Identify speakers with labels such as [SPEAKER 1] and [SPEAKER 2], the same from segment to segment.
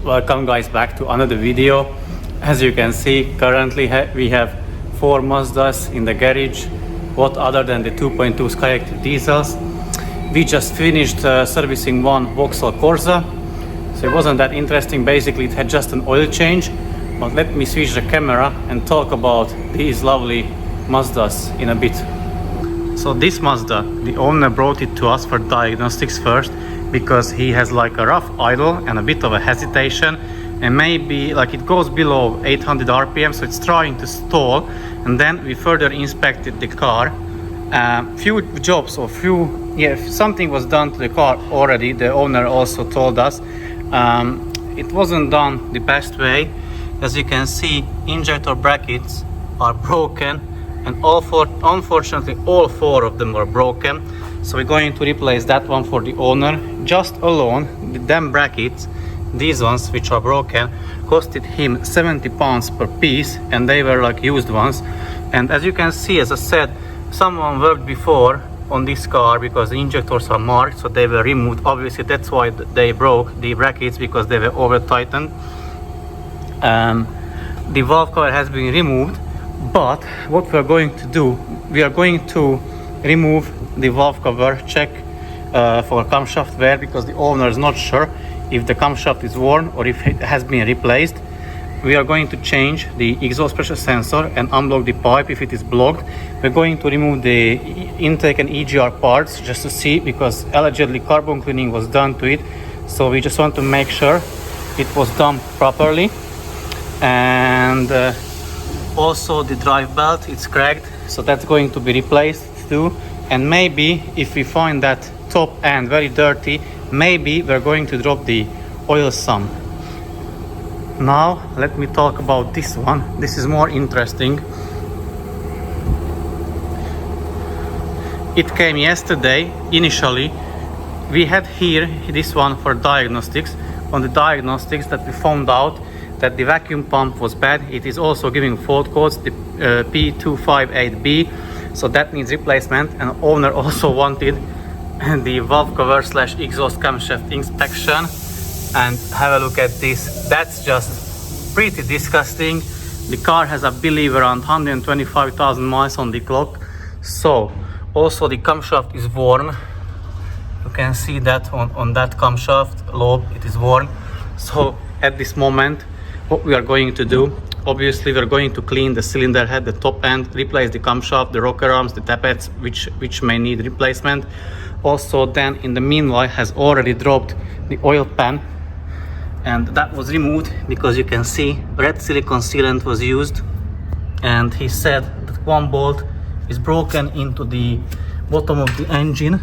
[SPEAKER 1] Welcome guys back to another video. As you can see, currently we have 4 Mazdas in the garage, what other than the 2.2 Skyactiv diesels. We just finished servicing one Vauxhall Corsa, so it wasn't that interesting. Basically it had just an oil change, but let me switch the camera and talk about these lovely Mazdas in a bit. So this Mazda, the owner brought it to us for diagnostics first, because he has like a rough idle and a bit of a hesitation, and maybe like it goes below 800 rpm, so it's trying to stall. And then we further inspected the car. Few jobs or something was done to the car already. The owner also told us it wasn't done the best way. As you can see, injector brackets are broken, and unfortunately all 4 of them are broken. So we're going to replace that one for the owner. Just alone, the damn brackets, these ones which are broken, costed him 70 pounds per piece, and they were like used ones. And as you can see, as I said, someone worked before on this car because the injectors are marked, so they were removed. Obviously that's why they broke the brackets, because they were over tightened. The valve cover has been removed, but what we're going to do, we are going to remove the valve cover, check for camshaft wear, because the owner is not sure if the camshaft is worn or if it has been replaced. We are going to change the exhaust pressure sensor and unblock the pipe if it is blocked. We're going to remove the intake and EGR parts just to see, because allegedly carbon cleaning was done to it, so we just want to make sure it was done properly. And also the drive belt, it's cracked, so that's going to be replaced too. And maybe if we find that top end very dirty, maybe we're going to drop the oil some. Now let me talk about this one. This is more interesting. It came yesterday. Initially we had here this one for diagnostics. On the diagnostics that we found out that the vacuum pump was bad. It is also giving fault codes, the P258B, so that needs replacement. And owner also wanted the valve cover / exhaust camshaft inspection. And have a look at this. That's just pretty disgusting. The car has, I believe, around 125,000 miles on the clock. So also the camshaft is worn. You can see that on that camshaft lobe, it is worn. So at this moment, what we are going to do, obviously we're going to clean the cylinder head, the top end, replace the camshaft, the rocker arms, the tappets, which may need replacement. Also then in the meanwhile has already dropped the oil pan, and that was removed because you can see red silicone sealant was used. And he said that one bolt is broken into the bottom of the engine.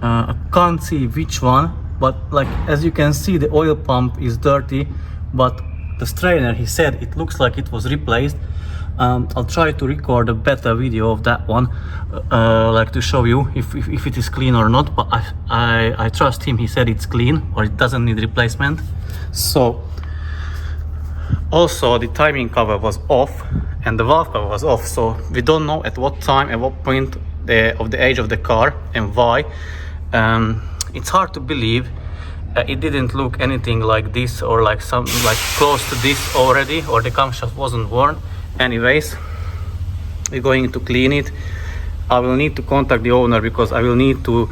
[SPEAKER 1] I can't see which one, but like as you can see, the oil pump is dirty, but the strainer, he said it looks like it was replaced. I'll try to record a better video of that one, like to show you if it is clean or not, but I trust him. He said it's clean or it doesn't need replacement. So also the timing cover was off and the valve cover was off, so we don't know at what time, at what point of the age of the car and why. It's hard to believe. It didn't look anything like this, or like something like close to this already, or the camshaft wasn't worn. Anyways, we're going to clean it. I will need to contact the owner, because I will need to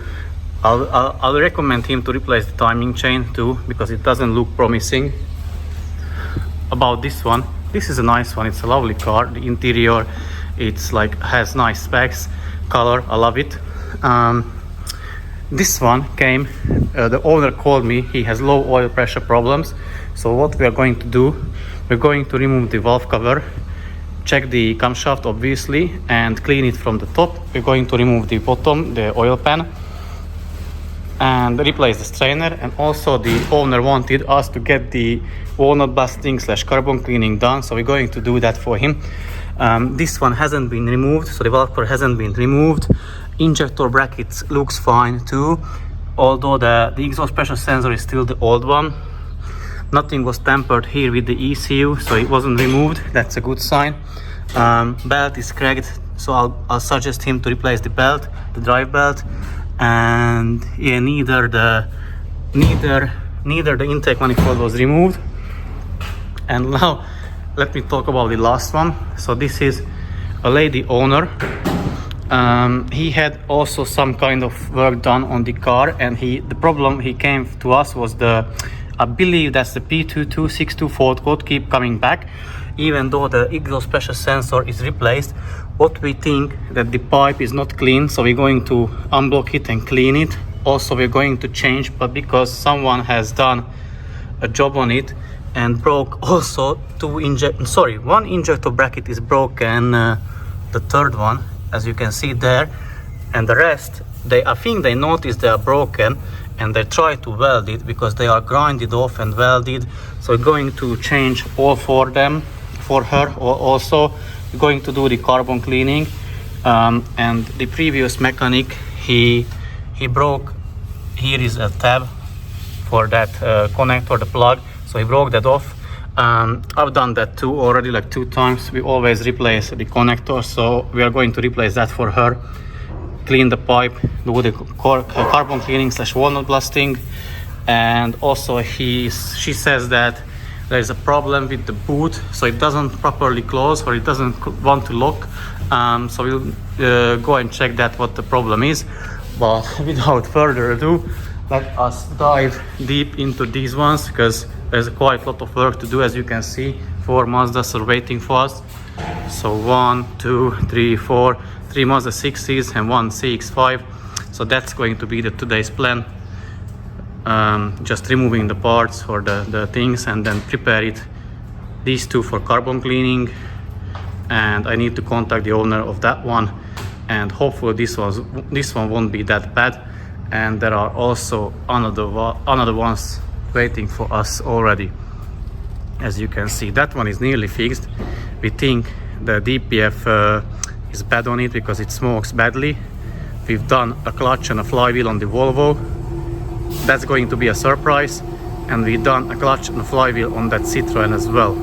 [SPEAKER 1] I'll recommend him to replace the timing chain too, because it doesn't look promising. About this one, this is a nice one. It's a lovely car. The interior, it's like has nice specs, color, I love it. This one came, the owner called me, he has low oil pressure problems. So what we are going to do, we're going to remove the valve cover, check the camshaft obviously, and clean it from the top. We're going to remove the bottom, the oil pan, and replace the strainer. And also the owner wanted us to get the walnut busting / carbon cleaning done, so we're going to do that for him. This one hasn't been removed, so the valve cover hasn't been removed. Injector brackets looks fine too, although the exhaust pressure sensor is still the old one. Nothing was tampered here with the ECU, so it wasn't removed. That's a good sign. Belt is cracked, so I'll suggest him to replace the belt, the drive belt. And yeah, neither neither the intake manifold was removed. And now let me talk about the last one. So this is a lady owner. He had also some kind of work done on the car, and the problem he came to us was I believe that's the P2262 fault code keep coming back, even though the exhaust pressure sensor is replaced. What we think that the pipe is not clean, so we're going to unblock it and clean it. Also we're going to change, but because someone has done a job on it and broke also one injector bracket is broken, the third one, as you can see there, and the rest, I think they noticed they are broken and they try to weld it because they are grinded off and welded. So we're going to change all for them, for her. Also we're going to do the carbon cleaning, and the previous mechanic, he broke, here is a tab for that connector, the plug, so he broke that off. I've done that too already, like 2 times. We always replace the connector, so we are going to replace that for her, clean the pipe, do the carbon cleaning / walnut blasting. And also she says that there is a problem with the boot, so it doesn't properly close or it doesn't want to lock. So we'll go and check that, what the problem is. But without further ado, let us dive deep into these ones, because there's quite a lot of work to do. As you can see, 4 Mazdas are waiting for us. So 1, 2, 3, 4, 3 Mazda 6s and 1 CX-5. So that's going to be today's plan. Just removing the parts or the things and then prepare it. These 2 for carbon cleaning, and I need to contact the owner of that one, and hopefully this one won't be that bad. And there are also another ones waiting for us already. As you can see, that one is nearly fixed. We think the DPF is bad on it because it smokes badly. We've done a clutch and a flywheel on the Volvo. That's going to be a surprise. And we've done a clutch and a flywheel on that Citroen as well.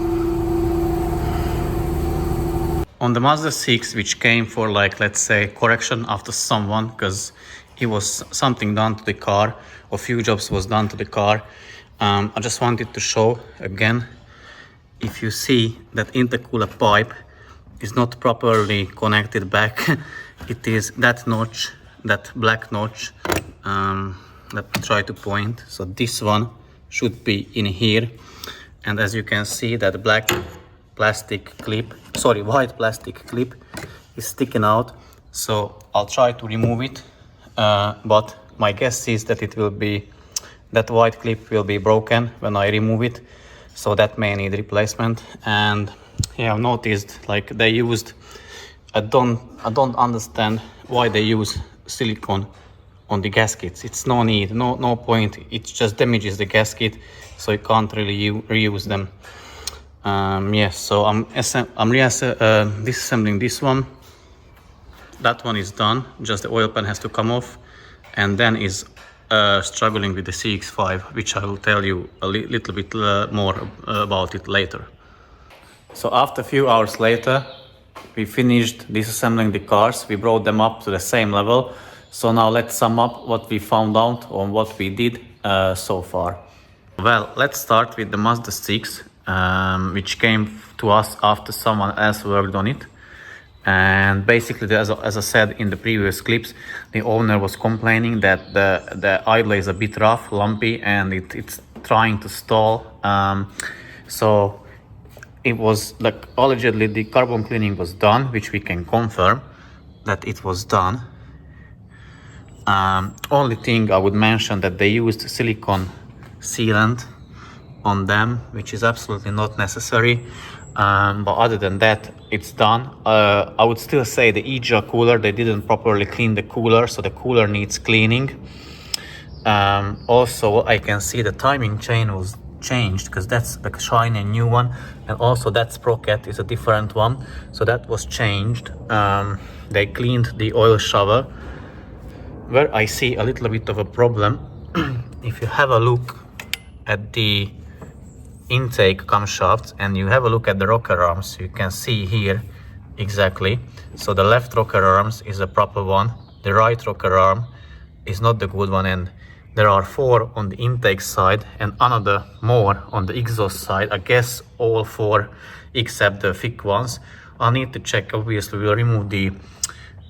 [SPEAKER 1] On the Mazda 6, which came for, like, let's say, correction after someone, because it was something done to the car, a few jobs was done to the car. I just wanted to show again, if you see that intercooler pipe is not properly connected back, it is that notch, that black notch. Let me try to point. So this one should be in here, and as you can see, that white plastic clip is sticking out. So I'll try to remove it, but my guess is that that white clip will be broken when I remove it, so that may need replacement. And yeah, I've noticed, like, they used, I don't understand why they use silicone on the gaskets. It's no need, no point. It just damages the gasket, so you can't really reuse them. Yes, so I'm disassembling this one. That one is done, just the oil pan has to come off, and then is struggling with the CX-5, which I will tell you a little bit more about it later. So after a few hours later, we finished disassembling the cars. We brought them up to the same level. So now let's sum up what we found out on what we did so far. Well, let's start with the Mazda 6, which came to us after someone else worked on it. And basically, as I said in the previous clips, the owner was complaining that the idler is a bit rough, lumpy, and it's trying to stall. So it was like, allegedly the carbon cleaning was done, which we can confirm that it was done. Only thing I would mention that they used silicone sealant on them, which is absolutely not necessary. But other than that, it's done. I would still say the EGR cooler, they didn't properly clean the cooler, so the cooler needs cleaning. Also, I can see the timing chain was changed, because that's a shiny new one, and also that sprocket is a different one, so that was changed. They cleaned the oil shower. Where I see a little bit of a problem, if you have a look at the intake camshafts and you have a look at the rocker arms, you can see here exactly. So the left rocker arms is the proper one, the right rocker arm is not the good one, and There are 4 on the intake side and another more on the exhaust side. I guess all 4 except the thick ones. I'll need to check. Obviously we'll remove the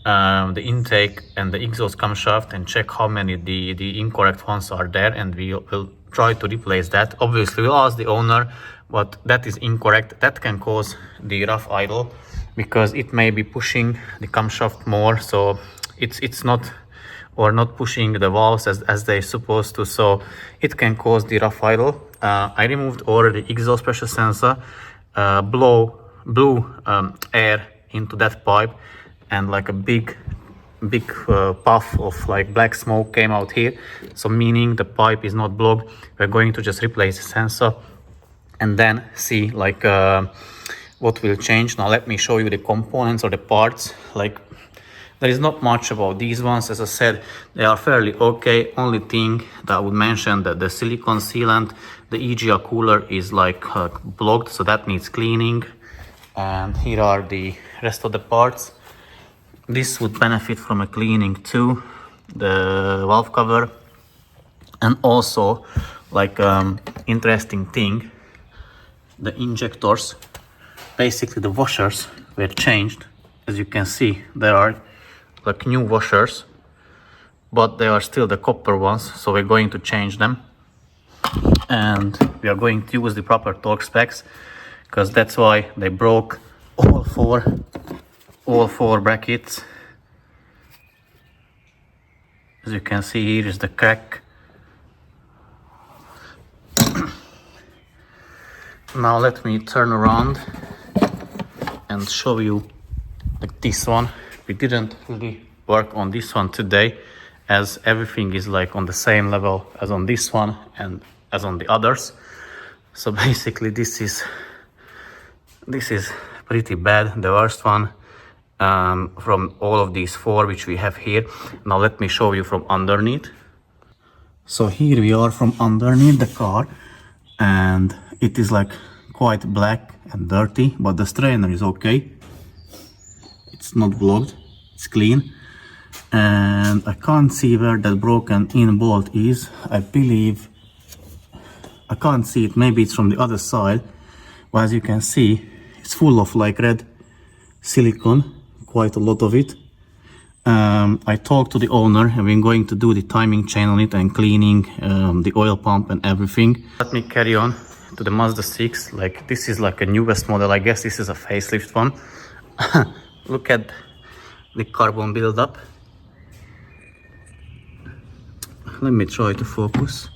[SPEAKER 1] intake and the exhaust camshaft and check how many the incorrect ones are there, and we'll try to replace that. Obviously we'll ask the owner, but that is incorrect. That can cause the rough idle because it may be pushing the camshaft more, so it's not, or not pushing the valves as they're supposed to, so it can cause the rough idle. I removed already exhaust pressure sensor, blew air into that pipe, and like a big puff of like black smoke came out here, so meaning the pipe is not blocked. We're going to just replace the sensor and then see like what will change. Now let me show you the components or the parts. Like, there is not much about these ones. As I said, they are fairly okay. Only thing that I would mention that the silicone sealant, the EGR cooler is like blocked, so that needs cleaning. And here are the rest of the parts. This would benefit from a cleaning too, the valve cover. And also, like interesting thing, the injectors, basically the washers were changed. As you can see, there are like new washers, but they are still the copper ones, so we're going to change them. And we are going to use the proper torque specs, because that's why they broke all four brackets. As you can see, here is the crack. Now let me turn around and show you like this one. We didn't really work on this one today, as everything is like on the same level as on this one and as on the others. So basically this is pretty bad, the worst one from all of these 4 which we have here. Now let me show you from underneath. So here we are from underneath the car, and it is like quite black and dirty, but the strainer is okay. It's not blocked, it's clean. And I can't see where that broken in bolt is. I believe I can't see it, maybe it's from the other side, but as you can see, it's full of like red silicone, quite a lot of it. I talked to the owner and we're going to do the timing chain on it and cleaning the oil pump and everything. Let me carry on to the Mazda 6. Like, this is like a newest model. I guess this is a facelift one. Look at the carbon buildup. Let me try to focus.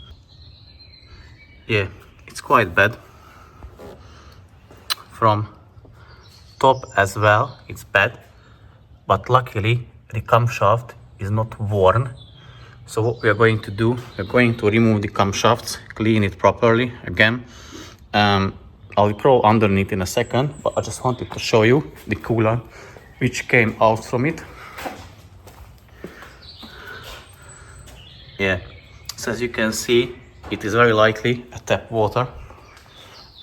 [SPEAKER 1] Yeah, it's quite bad. From top as well, it's bad. But luckily, the camshaft is not worn. So what we are going to do, we're going to remove the camshafts, clean it properly again. I'll crawl underneath in a second, but I just wanted to show you the coolant which came out from it. Yeah, so as you can see, it is very likely a tap water.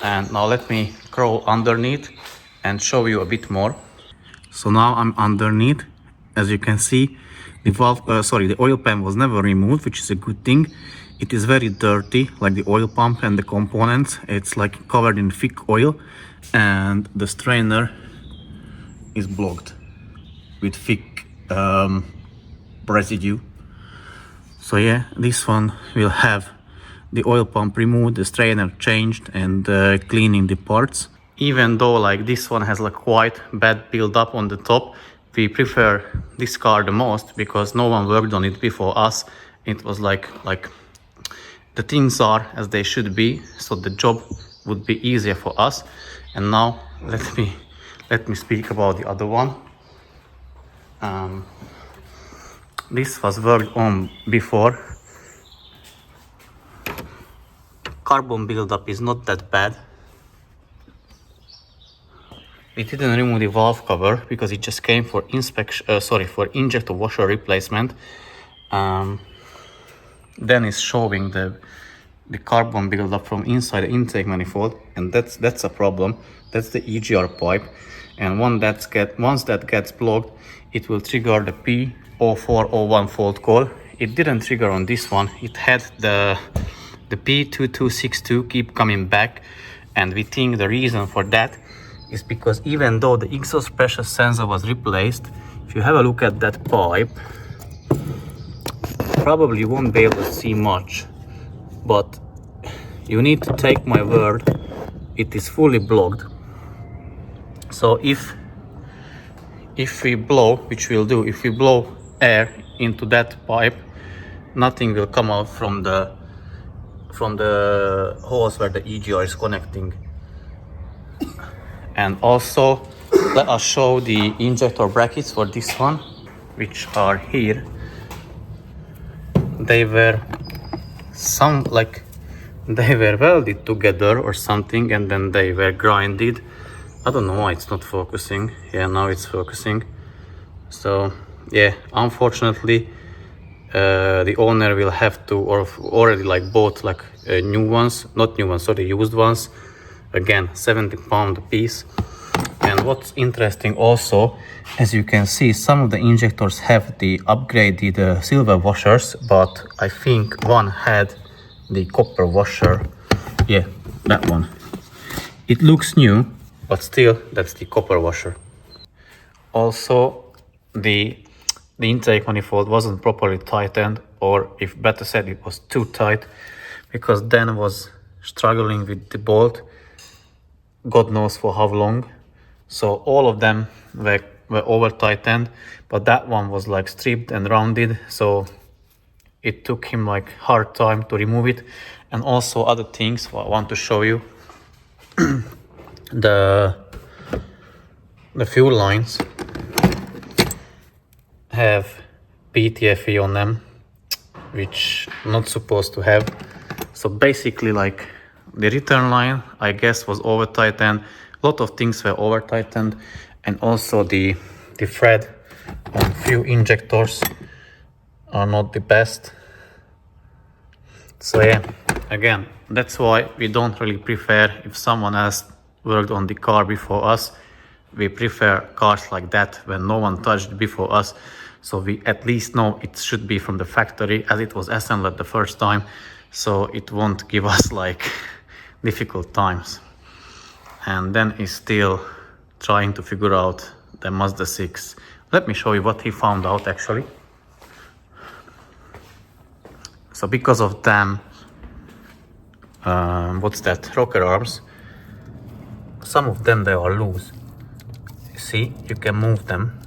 [SPEAKER 1] And now let me crawl underneath and show you a bit more. So now I'm underneath. As you can see, the valve, the oil pan was never removed, which is a good thing. It is very dirty, like the oil pump and the components. It's like covered in thick oil, and the strainer is blocked with thick residue. So yeah, this one will have the oil pump removed, the strainer changed, and cleaning the parts. Even though like this one has like quite bad build-up on the top, we prefer this car the most because no one worked on it before us. It was like the things are as they should be, so the job would be easier for us. And now let me speak about the other one. This was worked on before. Carbon buildup is not that bad. We didn't remove the valve cover because it just came for inspection. For injector washer replacement. Then it's showing the carbon buildup from inside the intake manifold, and that's a problem. That's the EGR pipe, and once that gets blocked, it will trigger the P0401 fault call it didn't trigger on this one. It had the P2262 keep coming back, and we think the reason for that is because even though the exhaust pressure sensor was replaced, if you have a look at that pipe, probably you won't be able to see much, but you need to take my word, it is fully blocked. So if we blow, which we'll do, if we blow air into that pipe, nothing will come out from the hose where the EGR is connecting. And also, let us show the injector brackets for this one, which are here. They were they were welded together or something, and then they were grinded. I don't know why it's not focusing. Yeah, now it's focusing. So yeah, unfortunately, the owner will have to, or already like bought like new ones, not new ones, sorry, used ones. Again, 70 pounds a piece. And what's interesting also, as you can see, some of the injectors have the upgraded silver washers, but I think one had the copper washer. Yeah, that one. It looks new, but still, that's the copper washer. Also, the intake manifold wasn't properly tightened, or if better said, it was too tight, because Dan was struggling with the bolt, God knows for how long. So all of them were over tightened, but that one was like stripped and rounded, so it took him like hard time to remove it. And also other things I want to show you. the fuel lines have PTFE on them, which not supposed to have. So basically, like, the return line, I guess, was over tightened. A lot of things were over tightened, and also the thread on few injectors are not the best. So yeah, again, that's why we don't really prefer, if someone else worked on the car before us, we prefer cars like that when no one touched before us, so we at least know it should be from the factory, as it was assembled the first time, so it won't give us like difficult times. And then he's still trying to figure out the Mazda 6. Let me show you what he found out actually. So because of them, what's that, rocker arms, some of them, they are loose. See, you can move them,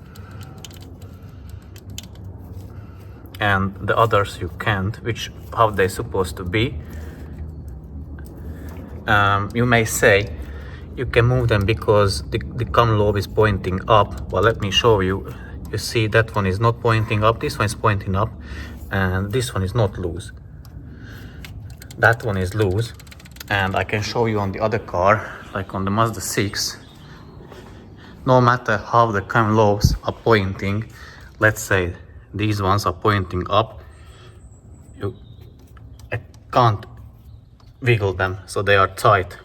[SPEAKER 1] and the others you can't, which how they're supposed to be. You may say you can move them because the cam lobe is pointing up. Well, let me show you. You see, that one is not pointing up, this one is pointing up, and this one is not loose. That one is loose, and I can show you on the other car, like on the Mazda 6. No matter how the cam lobes are pointing, let's say these ones are pointing up, I can't wiggle them, so they are tight.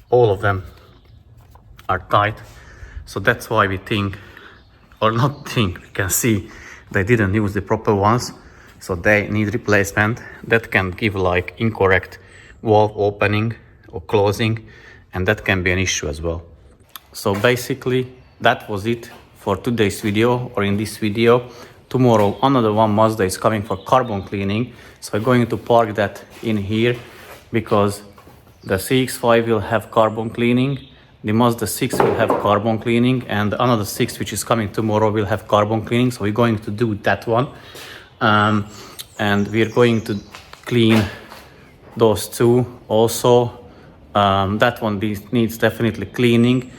[SPEAKER 1] All of them are tight, so that's why we think, or not think, we can see they didn't use the proper ones, so they need replacement. That can give like incorrect valve opening or closing, and that can be an issue as well. So basically that was it for today's video, or in this video. Tomorrow another one Mazda is coming for carbon cleaning, so we're going to park that in here because the CX-5 will have carbon cleaning, the Mazda 6 will have carbon cleaning, and another 6 which is coming tomorrow will have carbon cleaning, so we're going to do that one. And we're going to clean those two also. That one needs definitely cleaning.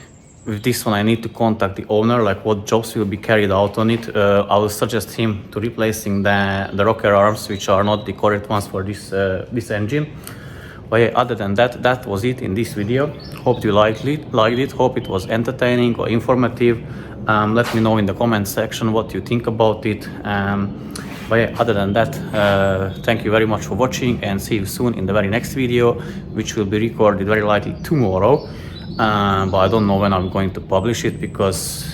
[SPEAKER 1] With this one I need to contact the owner, like what jobs will be carried out on it. I will suggest him to replacing the rocker arms, which are not the correct ones for this engine. But yeah, other than that, that was it in this video. Hope you liked it. Hope it was entertaining or informative. Let me know in the comment section what you think about it. But yeah, other than that, thank you very much for watching, and see you soon in the very next video, which will be recorded very likely tomorrow. But I don't know when I'm going to publish it because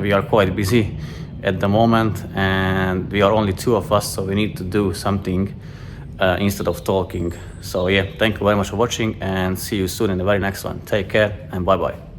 [SPEAKER 1] we are quite busy at the moment, and we are only two of us, so we need to do something instead of talking. So yeah, thank you very much for watching, and see you soon in the very next one. Take care and bye bye.